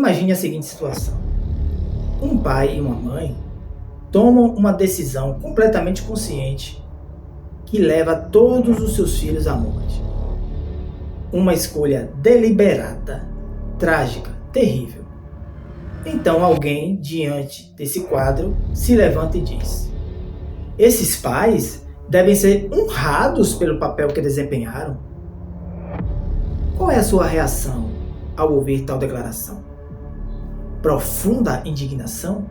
Imagine a seguinte situação. Um pai e uma mãe tomam uma decisão completamente consciente que leva todos os seus filhos à morte. Uma escolha deliberada, trágica, terrível. Então alguém, diante desse quadro, se levanta e diz: esses pais devem ser honrados pelo papel que desempenharam. Qual é a sua reação ao ouvir tal declaração? Profunda indignação?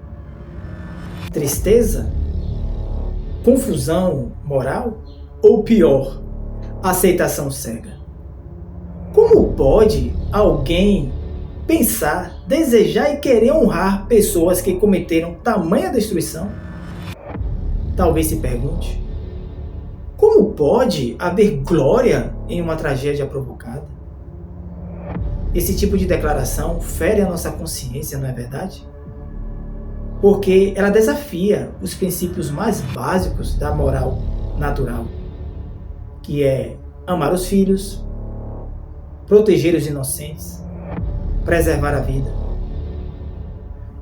Tristeza? Confusão moral? Ou pior, aceitação cega? Como pode alguém pensar, desejar e querer honrar pessoas que cometeram tamanha destruição? Talvez se pergunte: como pode haver glória em uma tragédia provocada? Esse tipo de declaração fere a nossa consciência, não é verdade? Porque ela desafia os princípios mais básicos da moral natural, que é amar os filhos, proteger os inocentes, preservar a vida.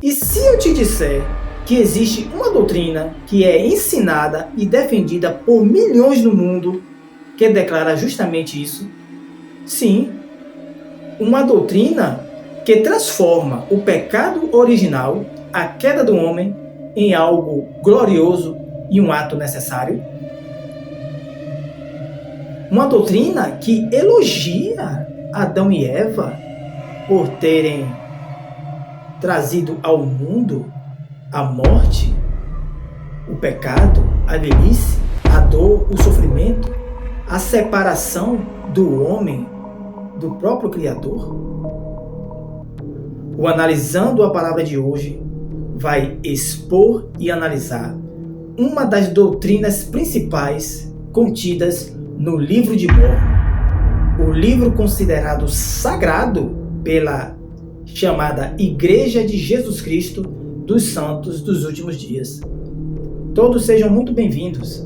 E se eu te disser que existe uma doutrina que é ensinada e defendida por milhões no mundo que declara justamente isso? Sim, uma doutrina que transforma o pecado original, a queda do homem, em algo glorioso e um ato necessário. Uma doutrina que elogia Adão e Eva por terem trazido ao mundo a morte, o pecado, a velhice, a dor, o sofrimento, a separação do homem do próprio Criador. O Analisando a Palavra de hoje vai expor e analisar uma das doutrinas principais contidas no livro de Mórmon, o livro considerado sagrado pela chamada Igreja de Jesus Cristo dos Santos dos Últimos Dias. Todos sejam muito bem-vindos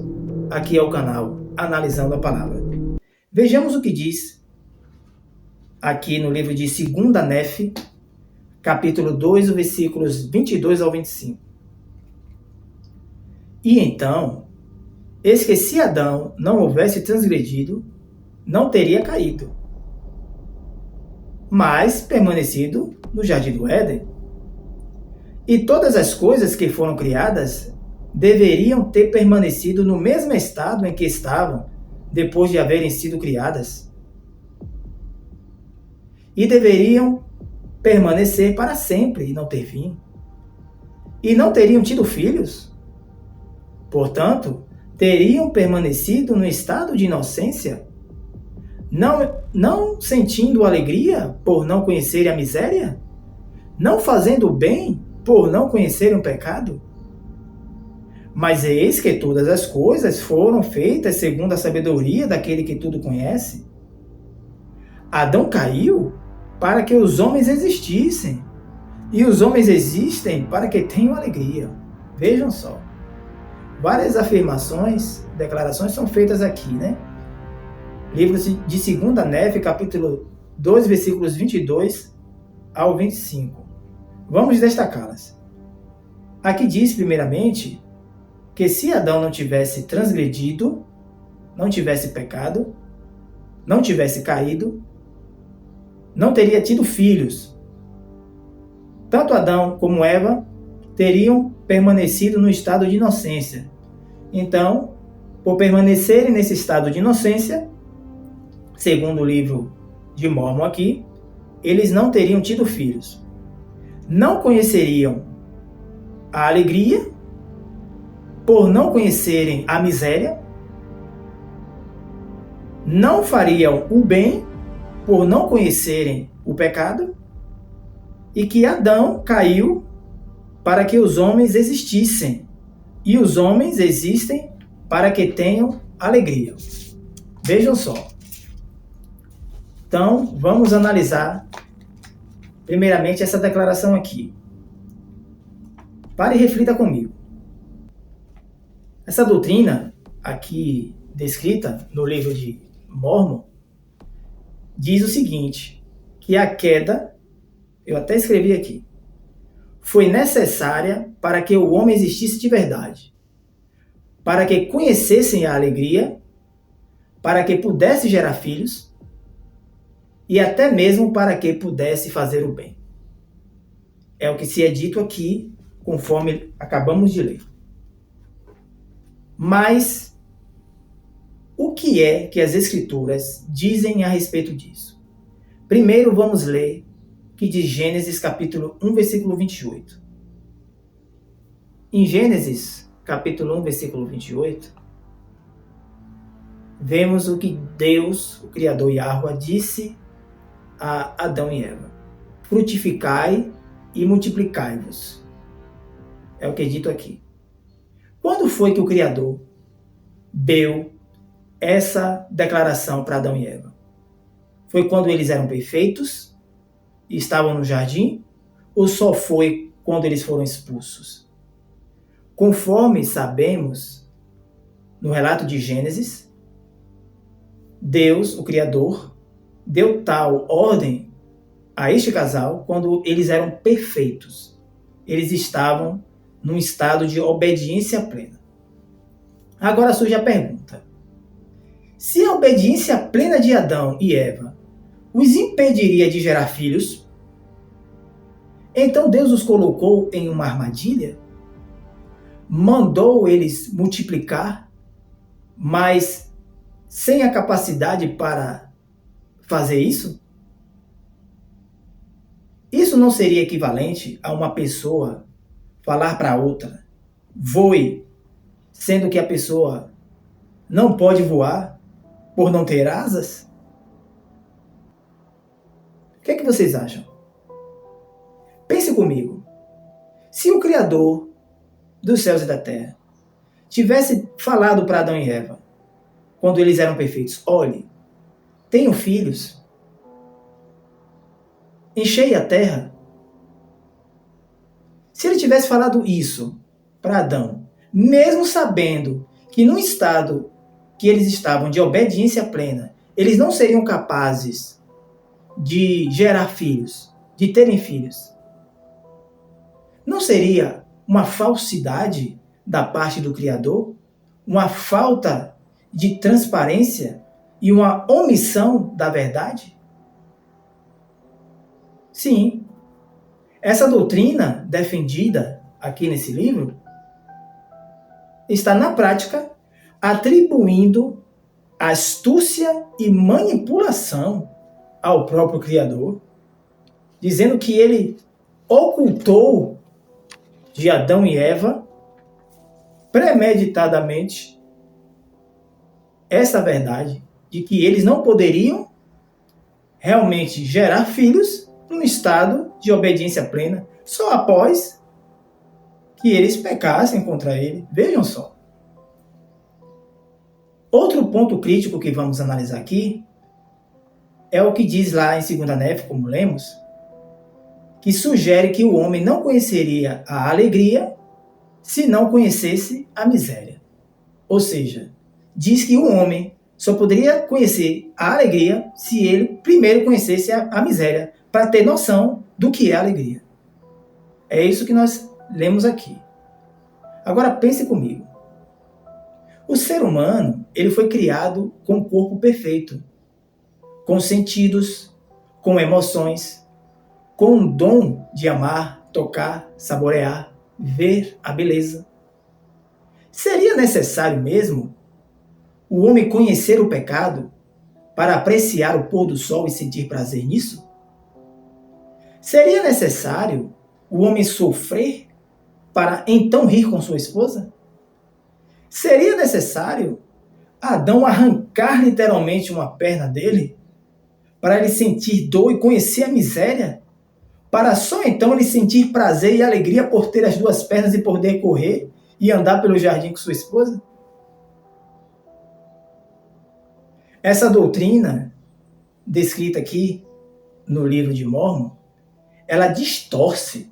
aqui ao canal Analisando a Palavra. Vejamos o que diz aqui no livro de 2 Nefe, capítulo 2, versículos 22 ao 25. E então, eis que se Adão não houvesse transgredido, não teria caído, mas permanecido no jardim do Éden. E todas as coisas que foram criadas deveriam ter permanecido no mesmo estado em que estavam depois de haverem sido criadas. E deveriam permanecer para sempre e não ter fim. E não teriam tido filhos. Portanto, teriam permanecido no estado de inocência, não sentindo alegria por não conhecerem a miséria, não fazendo o bem por não conhecerem o pecado. Mas eis que todas as coisas foram feitas segundo a sabedoria daquele que tudo conhece. Adão caiu para que os homens existissem, e os homens existem para que tenham alegria. Vejam só. Várias afirmações, declarações são feitas aqui, né? Livro de 2 Nefe, capítulo 2, versículos 22 ao 25. Vamos destacá-las. Aqui diz, primeiramente, que se Adão não tivesse transgredido, não tivesse pecado, não tivesse caído, não teria tido filhos. Tanto Adão como Eva teriam permanecido no estado de inocência. Então, por permanecerem nesse estado de inocência, segundo o livro de Mórmon aqui, eles não teriam tido filhos. Não conheceriam a alegria, por não conhecerem a miséria. Não fariam o bem, por não conhecerem o pecado. E que Adão caiu para que os homens existissem. E os homens existem para que tenham alegria. Vejam só. Então, vamos analisar primeiramente essa declaração aqui. Pare e reflita comigo. Essa doutrina aqui descrita no livro de Mórmon diz o seguinte, que a queda eu até escrevi aqui, foi necessária para que o homem existisse de verdade, para que conhecessem a alegria, para que pudesse gerar filhos e até mesmo para que pudesse fazer o bem. É o que se é dito aqui, conforme acabamos de ler. Mas o que é que as Escrituras dizem a respeito disso? Primeiro vamos ler o que diz Gênesis capítulo 1, versículo 28. Em Gênesis capítulo 1, versículo 28, vemos o que Deus, o Criador Yahweh, disse a Adão e Eva. Frutificai e multiplicai-vos. É o que é dito aqui. Quando foi que o Criador deu essa declaração para Adão e Eva? Foi quando eles eram perfeitos e estavam no jardim? Ou só foi quando eles foram expulsos? Conforme sabemos, no relato de Gênesis, Deus, o Criador, deu tal ordem a este casal quando eles eram perfeitos. Eles estavam num estado de obediência plena. Agora surge a pergunta: se a obediência plena de Adão e Eva os impediria de gerar filhos, então Deus os colocou em uma armadilha? Mandou eles multiplicar, mas sem a capacidade para fazer isso? Isso não seria equivalente a uma pessoa falar para outra, voe, sendo que a pessoa não pode voar por não ter asas? O que é que vocês acham? Pense comigo. Se o Criador dos céus e da terra tivesse falado para Adão e Eva, quando eles eram perfeitos, olhe, tenham filhos, enchei a terra. Se ele tivesse falado isso para Adão, mesmo sabendo que no estado que eles estavam de obediência plena, eles não seriam capazes de gerar filhos, de terem filhos, não seria uma falsidade da parte do Criador? Uma falta de transparência e uma omissão da verdade? Sim, essa doutrina defendida aqui nesse livro está na prática atribuindo astúcia e manipulação ao próprio Criador, dizendo que ele ocultou de Adão e Eva premeditadamente essa verdade de que eles não poderiam realmente gerar filhos num estado de obediência plena só após que eles pecassem contra ele. Vejam só. Outro ponto crítico que vamos analisar aqui é o que diz lá em 2 Néfi, como lemos, que sugere que o homem não conheceria a alegria se não conhecesse a miséria. Ou seja, diz que o homem só poderia conhecer a alegria se ele primeiro conhecesse a miséria, para ter noção do que é alegria. É isso que nós lemos aqui. Agora pense comigo. O ser humano, ele foi criado com um corpo perfeito, com sentidos, com emoções, com um dom de amar, tocar, saborear, ver a beleza. Seria necessário mesmo o homem conhecer o pecado para apreciar o pôr do sol e sentir prazer nisso? Seria necessário o homem sofrer para então rir com sua esposa? Seria necessário Adão arrancar literalmente uma perna dele para ele sentir dor e conhecer a miséria, para só então ele sentir prazer e alegria por ter as duas pernas e poder correr e andar pelo jardim com sua esposa? Essa doutrina descrita aqui no livro de Mórmon, ela distorce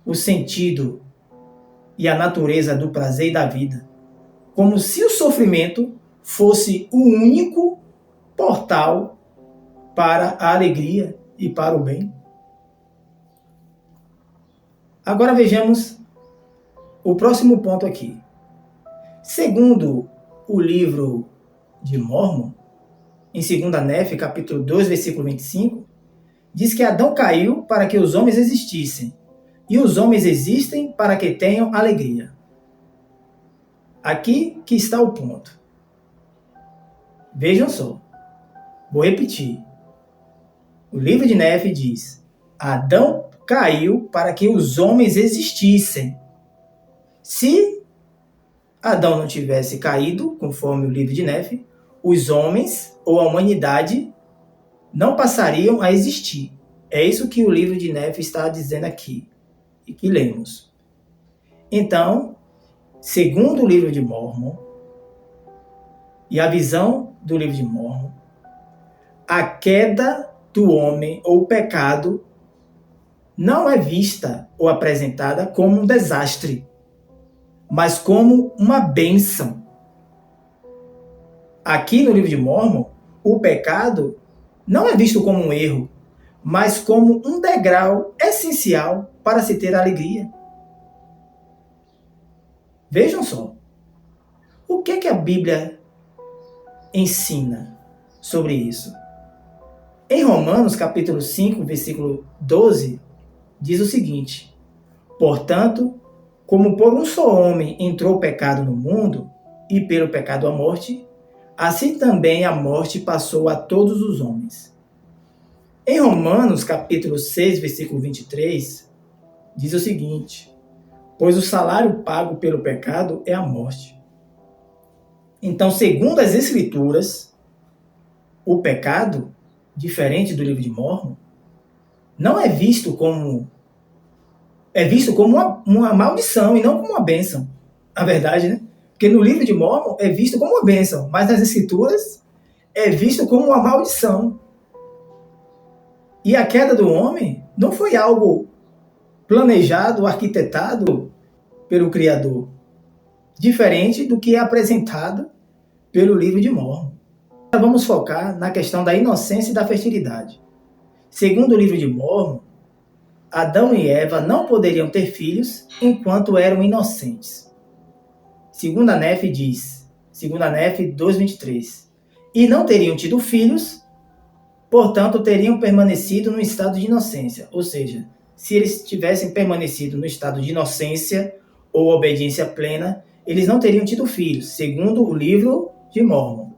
o sentido e a natureza do prazer e da vida, como se o sofrimento fosse o único portal para a alegria e para o bem. Agora vejamos o próximo ponto aqui. Segundo o livro de Mórmon, em 2 Nefe, capítulo 2, versículo 25, diz que Adão caiu para que os homens existissem, e os homens existem para que tenham alegria. Aqui que está o ponto. Vejam só. Vou repetir. O livro de Nefe diz: Adão caiu para que os homens existissem. Se Adão não tivesse caído, conforme o livro de Nefe, os homens ou a humanidade não passariam a existir. É isso que o livro de Nefe está dizendo aqui, e que lemos. Então, segundo o livro de Mórmon, e a visão do livro de Mórmon, a queda do homem ou o pecado não é vista ou apresentada como um desastre, mas como uma bênção. Aqui no livro de Mórmon, o pecado não é visto como um erro, mas como um degrau essencial para se ter alegria. Vejam só. O que a Bíblia ensina sobre isso? Em Romanos, capítulo 5, versículo 12, diz o seguinte: portanto, como por um só homem entrou o pecado no mundo, e pelo pecado a morte, assim também a morte passou a todos os homens. Em Romanos, capítulo 6, versículo 23, diz o seguinte: pois o salário pago pelo pecado é a morte. Então, segundo as Escrituras, o pecado, diferente do livro de Mórmon, não é visto como uma maldição e não como uma bênção. A verdade, né? Porque no livro de Mórmon é visto como uma bênção, mas nas Escrituras é visto como uma maldição. E a queda do homem não foi algo planejado, arquitetado pelo Criador, diferente do que é apresentado pelo livro de Mórmon. Vamos focar na questão da inocência e da fertilidade. Segundo o livro de Mórmon, Adão e Eva não poderiam ter filhos enquanto eram inocentes. Segunda Nefe diz, Segunda Nefe 2:23, e não teriam tido filhos, portanto teriam permanecido no estado de inocência. Ou seja, se eles tivessem permanecido no estado de inocência ou obediência plena, eles não teriam tido filhos, segundo o livro de Mórmon.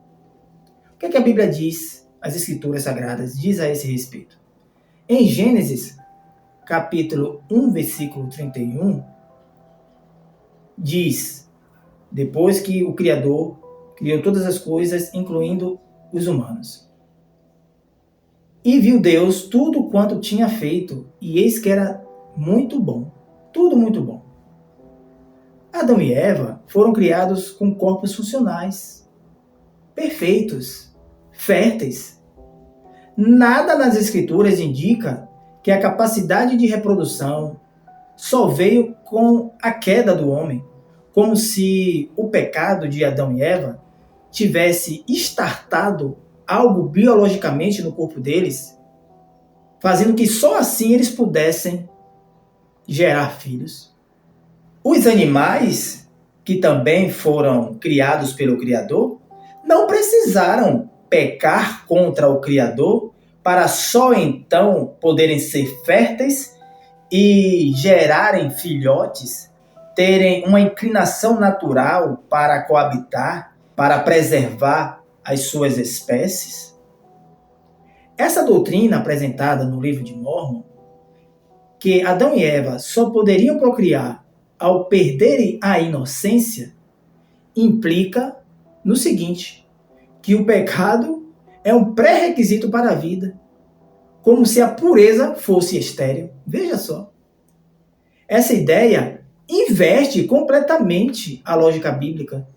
O que a Bíblia diz, as Escrituras Sagradas, diz a esse respeito? Em Gênesis, capítulo 1, versículo 31, diz, depois que o Criador criou todas as coisas, incluindo os humanos: e viu Deus tudo quanto tinha feito, e eis que era muito bom, tudo muito bom. Adão e Eva foram criados com corpos funcionais, perfeitos, férteis. Nada nas Escrituras indica que a capacidade de reprodução só veio com a queda do homem, como se o pecado de Adão e Eva tivesse estartado algo biologicamente no corpo deles, fazendo que só assim eles pudessem gerar filhos. Os animais, que também foram criados pelo Criador, não precisaram pecar contra o Criador para só então poderem ser férteis e gerarem filhotes, terem uma inclinação natural para coabitar, para preservar as suas espécies. Essa doutrina apresentada no livro de Mórmon, que Adão e Eva só poderiam procriar ao perderem a inocência, implica no seguinte, que o pecado é um pré-requisito para a vida, como se a pureza fosse estéril. Veja só. Essa ideia inverte completamente a lógica bíblica,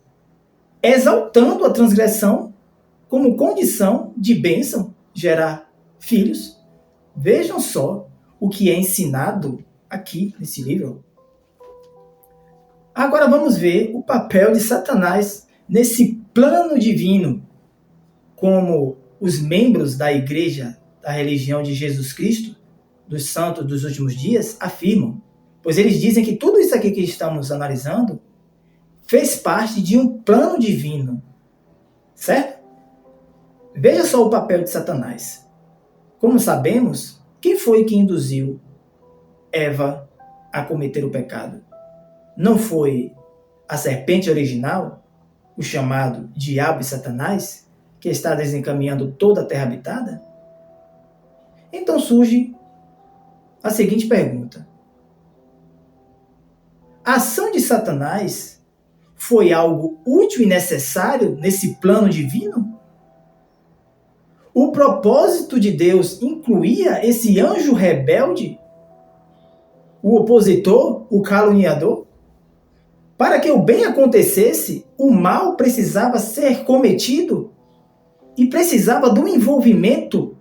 exaltando a transgressão como condição de bênção, gerar filhos. Vejam só o que é ensinado aqui nesse livro. Agora vamos ver o papel de Satanás nesse plano divino, como os membros da igreja, da religião de Jesus Cristo, dos santos dos últimos dias, afirmam Pois eles dizem que tudo isso aqui que estamos analisando fez parte de um plano divino. Certo? Veja só o papel de Satanás. Como sabemos, quem foi que induziu Eva a cometer o pecado? Não foi a serpente original, o chamado diabo e Satanás, que está desencaminhando toda a terra habitada? Então surge a seguinte pergunta: a ação de Satanás foi algo útil e necessário nesse plano divino? O propósito de Deus incluía esse anjo rebelde, o opositor, o caluniador? Para que o bem acontecesse, o mal precisava ser cometido e precisava do envolvimento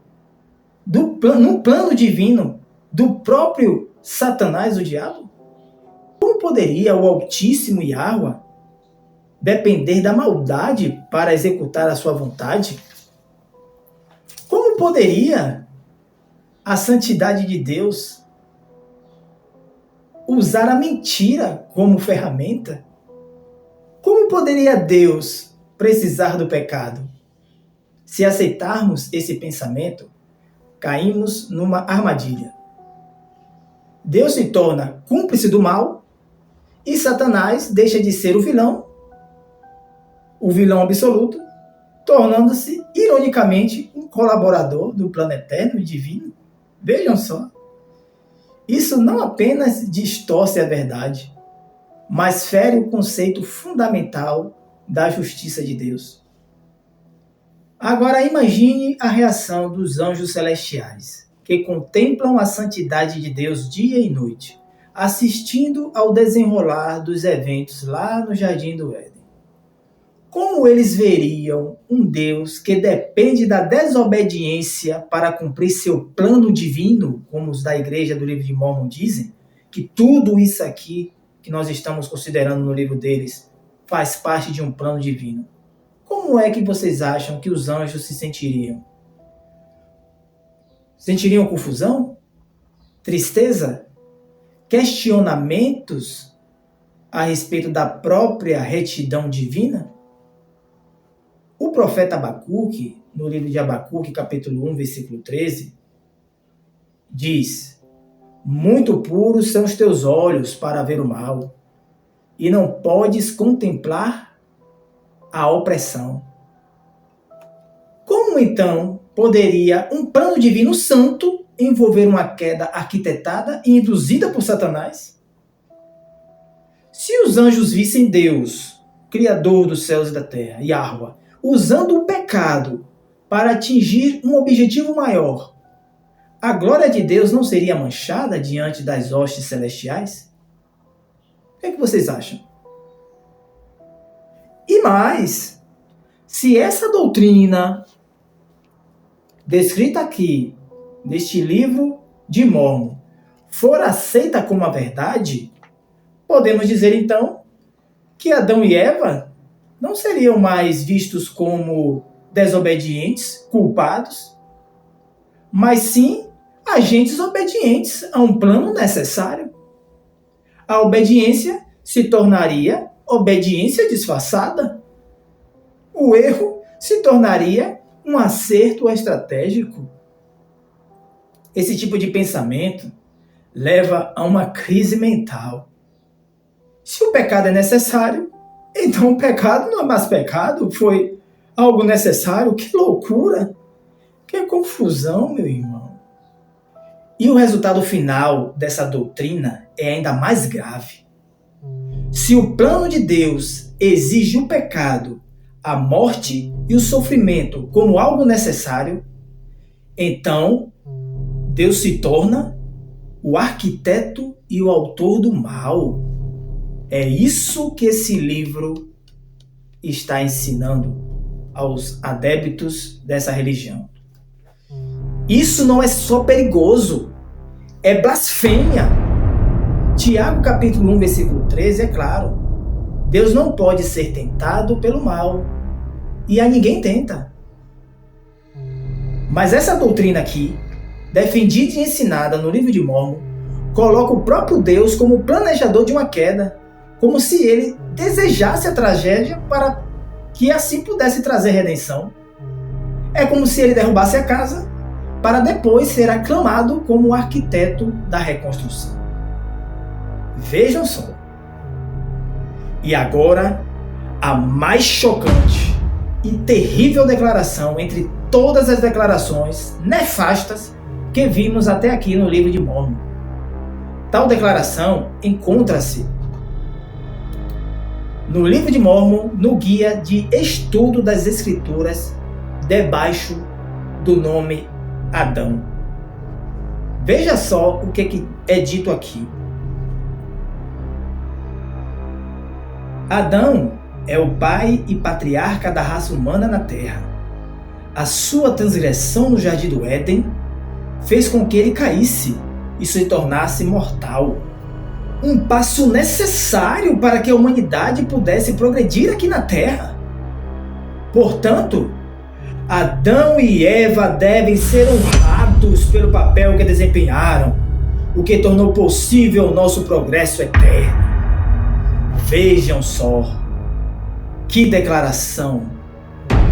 no plano divino do próprio Satanás, o diabo? Como poderia o Altíssimo Yahweh depender da maldade para executar a sua vontade? Como poderia a santidade de Deus usar a mentira como ferramenta? Como poderia Deus precisar do pecado? Se aceitarmos esse pensamento, caímos numa armadilha. Deus se torna cúmplice do mal e Satanás deixa de ser o vilão absoluto, tornando-se, ironicamente, um colaborador do plano eterno e divino. Vejam só. Isso não apenas distorce a verdade, mas fere o conceito fundamental da justiça de Deus. Agora imagine a reação dos anjos celestiais, que contemplam a santidade de Deus dia e noite, assistindo ao desenrolar dos eventos lá no Jardim do Éden. Como eles veriam um Deus que depende da desobediência para cumprir seu plano divino, como os da Igreja do Livro de Mórmon dizem, que tudo isso aqui que nós estamos considerando no livro deles faz parte de um plano divino? Como é que vocês acham que os anjos se sentiriam? Sentiriam confusão? Tristeza? Questionamentos a respeito da própria retidão divina? O profeta Abacuque, no livro de Abacuque, capítulo 1, versículo 13, diz: muito puros são os teus olhos para ver o mal, e não podes contemplar a opressão. Como então poderia um plano divino santo envolver uma queda arquitetada e induzida por Satanás? Se os anjos vissem Deus, Criador dos céus e da terra, Yahweh, usando o pecado para atingir um objetivo maior, a glória de Deus não seria manchada diante das hostes celestiais? O que é que vocês acham? E mais, se essa doutrina descrita aqui, neste livro de Mórmon, for aceita como a verdade, podemos dizer então que Adão e Eva não seriam mais vistos como desobedientes, culpados, mas sim agentes obedientes a um plano necessário. A obediência se tornaria obediência disfarçada. O erro se tornaria um acerto estratégico. Esse tipo de pensamento leva a uma crise mental. Se o pecado é necessário, então o pecado não é mais pecado, foi algo necessário. Que loucura! Que confusão, meu irmão. E o resultado final dessa doutrina é ainda mais grave. Se o plano de Deus exige o pecado, a morte e o sofrimento como algo necessário, então Deus se torna o arquiteto e o autor do mal. É isso que esse livro está ensinando aos adeptos dessa religião. Isso não é só perigoso, é blasfêmia. Tiago capítulo 1, versículo 13 é claro. Deus não pode ser tentado pelo mal, e a ninguém tenta. Mas essa doutrina aqui, defendida e ensinada no livro de Mórmon, coloca o próprio Deus como planejador de uma queda, como se ele desejasse a tragédia para que assim pudesse trazer redenção. É como se ele derrubasse a casa para depois ser aclamado como o arquiteto da reconstrução. Vejam só. E agora, a mais chocante e terrível declaração entre todas as declarações nefastas que vimos até aqui no livro de Mórmon. Tal declaração encontra-se no livro de Mórmon, no guia de estudo das Escrituras, debaixo do nome Adão. Veja só o que é dito aqui. Adão é o pai e patriarca da raça humana na Terra. A sua transgressão no jardim do Éden fez com que ele caísse e se tornasse mortal. Um passo necessário para que a humanidade pudesse progredir aqui na Terra. Portanto, Adão e Eva devem ser honrados pelo papel que desempenharam, o que tornou possível o nosso progresso eterno. Vejam só que declaração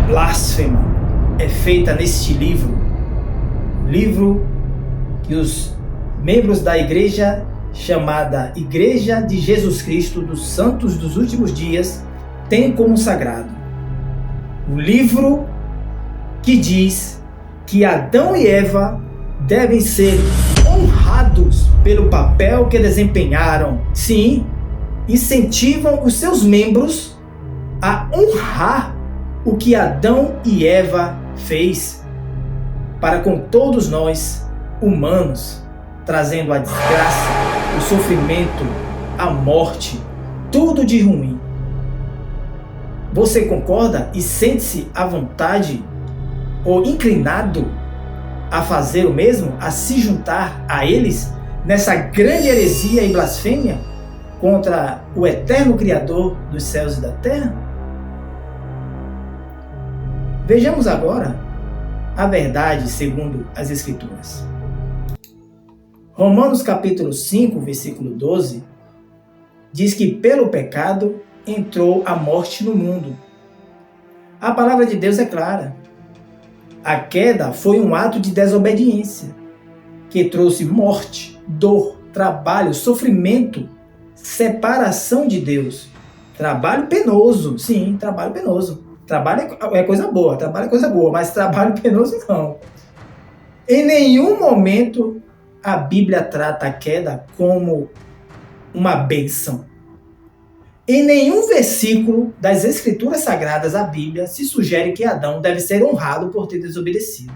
blasfema é feita neste livro que os membros da igreja chamada Igreja de Jesus Cristo dos Santos dos Últimos Dias têm como sagrado. O livro que diz que Adão e Eva devem ser honrados pelo papel que desempenharam. Sim, incentivam os seus membros a honrar o que Adão e Eva fez para com todos nós humanos, trazendo a desgraça, o sofrimento, a morte, tudo de ruim. Você concorda e sente-se à vontade ou inclinado a fazer o mesmo, a se juntar a eles nessa grande heresia e blasfêmia contra o eterno Criador dos céus e da terra? Vejamos agora a verdade segundo as Escrituras. Romanos capítulo 5, versículo 12, diz que pelo pecado entrou a morte no mundo. A palavra de Deus é clara. A queda foi um ato de desobediência que trouxe morte, dor, trabalho, sofrimento, separação de Deus. Trabalho penoso, sim, trabalho penoso. Trabalho é coisa boa, mas trabalho penoso não. Em nenhum momento a Bíblia trata a queda como uma bênção. Em nenhum versículo das Escrituras Sagradas da Bíblia se sugere que Adão deve ser honrado por ter desobedecido.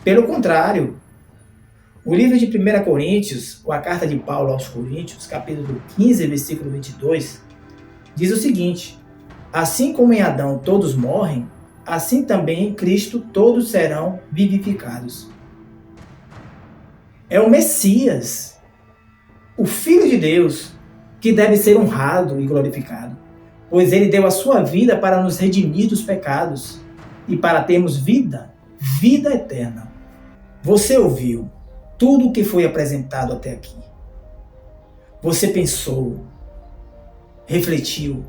Pelo contrário, o livro de 1 Coríntios, ou a carta de Paulo aos Coríntios, capítulo 15, versículo 22, diz o seguinte: assim como em Adão todos morrem, assim também em Cristo todos serão vivificados. É o Messias, o Filho de Deus, que deve ser honrado e glorificado, pois ele deu a sua vida para nos redimir dos pecados e para termos vida eterna. Você ouviu tudo o que foi apresentado até aqui. Você pensou, refletiu.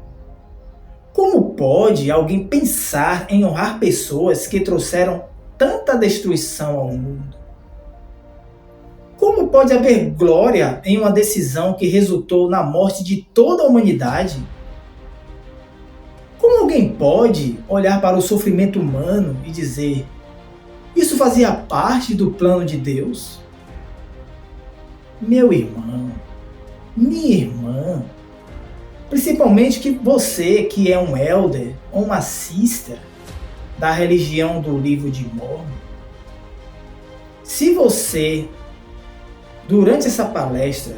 Como pode alguém pensar em honrar pessoas que trouxeram tanta destruição ao mundo? Como pode haver glória em uma decisão que resultou na morte de toda a humanidade? Como alguém pode olhar para o sofrimento humano e dizer: isso fazia parte do plano de Deus? Meu irmão, minha irmã, principalmente que você que é um elder ou uma sister da religião do livro de Mórmon, se você, durante essa palestra,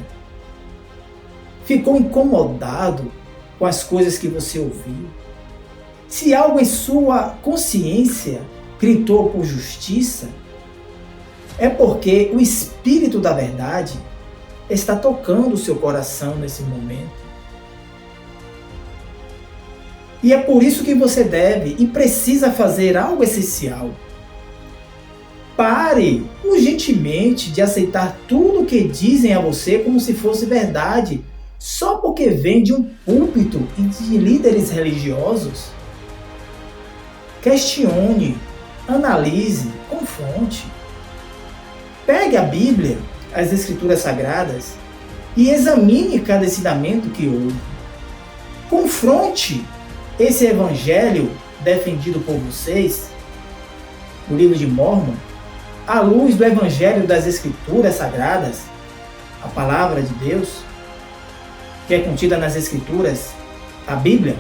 ficou incomodado com as coisas que você ouviu, se algo em sua consciência gritou por justiça, é porque o Espírito da Verdade está tocando o seu coração nesse momento. E é por isso que você deve e precisa fazer algo essencial. Pare urgentemente de aceitar tudo o que dizem a você como se fosse verdade, só porque vem de um púlpito e de líderes religiosos. Questione, analise, confronte. Pegue a Bíblia, as Escrituras Sagradas, e examine cada ensinamento que ouve. Confronte esse evangelho defendido por vocês, o livro de Mórmon, à luz do evangelho das Escrituras Sagradas, a palavra de Deus, que é contida nas Escrituras, a Bíblia.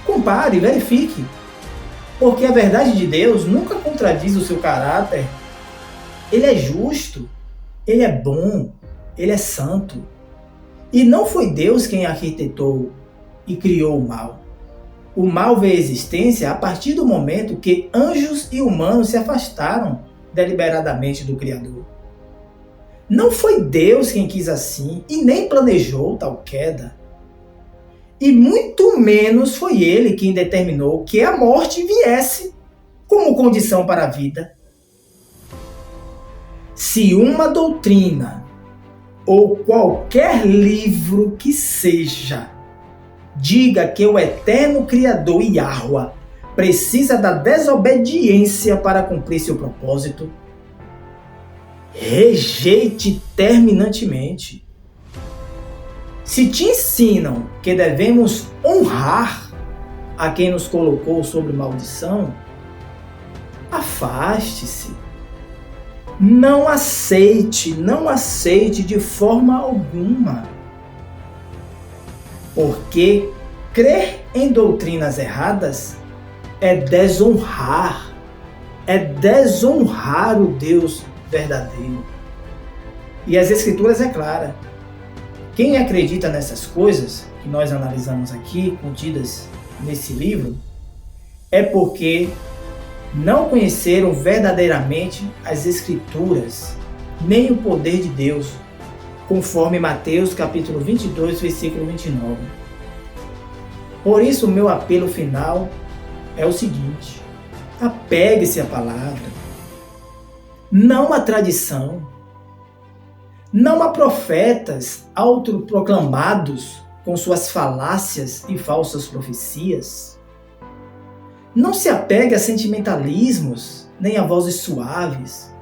Compare, verifique, porque a verdade de Deus nunca contradiz o seu caráter. Ele é justo, ele é bom, ele é santo. E não foi Deus quem arquitetou e criou o mal. O mal veio à existência a partir do momento que anjos e humanos se afastaram deliberadamente do Criador. Não foi Deus quem quis assim e nem planejou tal queda. E muito menos foi Ele quem determinou que a morte viesse como condição para a vida. Se uma doutrina ou qualquer livro que seja diga que o eterno Criador Yahweh precisa da desobediência para cumprir seu propósito, rejeite terminantemente. Se te ensinam que devemos honrar a quem nos colocou sob maldição, afaste-se. Não aceite de forma alguma. Porque crer em doutrinas erradas é desonrar o Deus verdadeiro. E as Escrituras é clara. Quem acredita nessas coisas que nós analisamos aqui, contidas nesse livro, é porque não conheceram verdadeiramente as Escrituras, nem o poder de Deus, conforme Mateus capítulo 22, versículo 29. Por isso, o meu apelo final é o seguinte: apegue-se à palavra, não à tradição, não a profetas autoproclamados com suas falácias e falsas profecias. Não se apegue a sentimentalismos, nem a vozes suaves,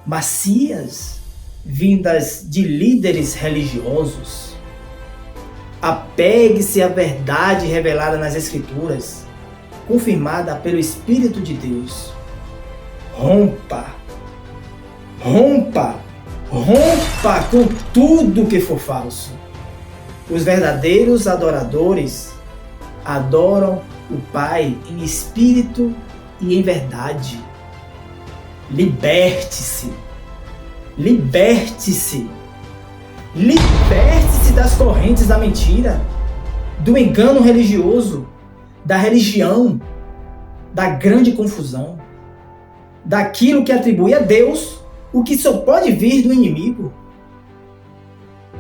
macias, vindas de líderes religiosos. Apegue-se à verdade revelada nas Escrituras, confirmada pelo Espírito de Deus. Rompa com tudo que for falso. Os verdadeiros adoradores adoram o Pai em espírito e em verdade. Liberte-se das correntes da mentira, do engano religioso, da religião, da grande confusão, daquilo que atribui a Deus o que só pode vir do inimigo.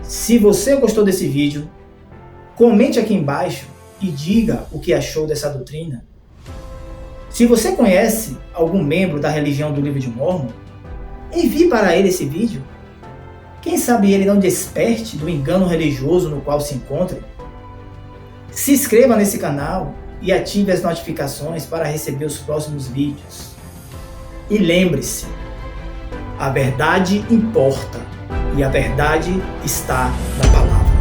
Se você gostou desse vídeo, comente aqui embaixo e diga o que achou dessa doutrina. Se você conhece algum membro da religião do livro de Mórmon, envie para ele esse vídeo. Quem sabe ele não desperte do engano religioso no qual se encontra. Se inscreva nesse canal e ative as notificações para receber os próximos vídeos. E lembre-se, a verdade importa e a verdade está na palavra.